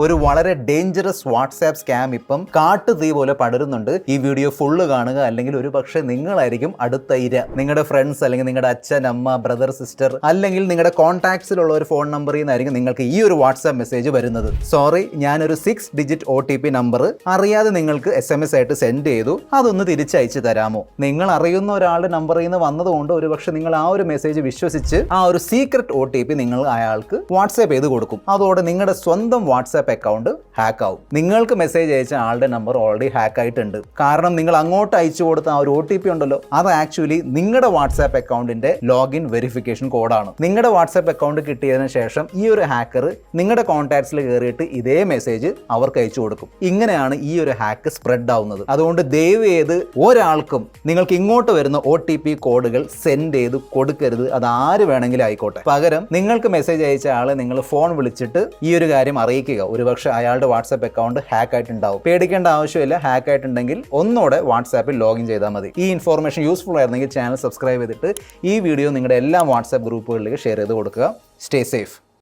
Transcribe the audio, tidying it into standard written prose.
ഒരു വളരെ dangerous WhatsApp scam ഇപ്പം കാട്ടുതീ പോലെ പടരുന്നുണ്ട്. ഈ വീഡിയോ ഫുള്ള് കാണുക, അല്ലെങ്കിൽ ഒരു പക്ഷേ നിങ്ങളായിരിക്കും അടുത്ത ഇര. നിങ്ങളുടെ ഫ്രണ്ട്സ് അല്ലെങ്കിൽ നിങ്ങളുടെ അച്ഛൻ, അമ്മ, ബ്രദർ, സിസ്റ്റർ, അല്ലെങ്കിൽ നിങ്ങളുടെ കോൺടാക്ട്സിലുള്ള ഒരു ഫോൺ നമ്പറിൽ നിന്നായിരിക്കും നിങ്ങൾക്ക് ഈ ഒരു വാട്സാപ്പ് മെസ്സേജ് വരുന്നത്. സോറി, ഞാനൊരു 6 ഡിജിറ്റ് OTP നമ്പർ അറിയാതെ നിങ്ങൾക്ക് SMS ആയിട്ട് സെൻഡ് ചെയ്തു, അതൊന്ന് തിരിച്ചയച്ചു തരാമോ? നിങ്ങൾ അറിയുന്ന ഒരാളുടെ നമ്പറിൽ നിന്ന് വന്നതുകൊണ്ട് ഒരുപക്ഷെ നിങ്ങൾ ആ ഒരു മെസ്സേജ് വിശ്വസിച്ച് ആ ഒരു സീക്രട്ട് OTP നിങ്ങൾ അയാൾക്ക് വാട്സാപ്പ് ചെയ്ത് കൊടുക്കും. അതോടെ നിങ്ങളുടെ സ്വന്തം വാട്സാപ്പ് അക്കൗണ്ട് ഹാക്ക് ആവും. നിങ്ങൾക്ക് മെസ്സേജ് അയച്ച ആളുടെ നമ്പർ ഓൾറെഡി ഹാക്ക് ആയിട്ടുണ്ട്. കാരണം നിങ്ങൾ അങ്ങോട്ട് അയച്ചു കൊടുത്ത ആ ഒരു OTP ഉണ്ടല്ലോ, അത് ആക്ച്വലി നിങ്ങളുടെ വാട്സാപ്പ് അക്കൗണ്ടിന്റെ ലോഗിൻ വെരിഫിക്കേഷൻ കോഡാണ്. നിങ്ങളുടെ വാട്സാപ്പ് അക്കൗണ്ട് കിട്ടിയതിനു ശേഷം ഈ ഒരു ഹാക്കർ നിങ്ങളുടെ കോൺടാക്ട്സിൽ കയറിയിട്ട് ഇതേ മെസ്സേജ് അവർക്ക് അയച്ചു കൊടുക്കും. ഇങ്ങനെയാണ് ഈ ഒരു ഹാക്ക് സ്പ്രെഡ് ആവുന്നത്. അതുകൊണ്ട് ദയവ് ചെയ്ത് ഒരാൾക്കും നിങ്ങൾക്ക് ഇങ്ങോട്ട് വരുന്ന OTP കോഡുകൾ സെൻഡ് ചെയ്ത് കൊടുക്കരുത്. അത് ആര് വേണമെങ്കിലും ആയിക്കോട്ടെ. പകരം നിങ്ങൾക്ക് മെസ്സേജ് അയച്ച ആളെ നിങ്ങൾ ഫോൺ വിളിച്ചിട്ട് ഈ ഒരു കാര്യം അറിയിക്കുക. ഒരുപക്ഷെ അയാളുടെ വാട്സാപ്പ് അക്കൗണ്ട് ഹാക്ക് ആയിട്ടുണ്ടാവും. പേടിക്കേണ്ട ആവശ്യമില്ല. ഹാക്ക് ആയിട്ടുണ്ടെങ്കിൽ ഒന്നോടെ വാട്സാപ്പിൽ ലോഗിൻ ചെയ്താൽ മതി. ഈ ഇൻഫോർമേഷൻ യൂസ്ഫുൾ ആയിരുന്നെങ്കിൽ ചാനൽ സബ്സ്ക്രൈബ് ചെയ്തിട്ട് ഈ വീഡിയോ നിങ്ങളുടെ എല്ലാ വാട്സാപ്പ് ഗ്രൂപ്പുകളിലേക്ക് ഷെയർ ചെയ്ത് കൊടുക്കുക. Stay safe.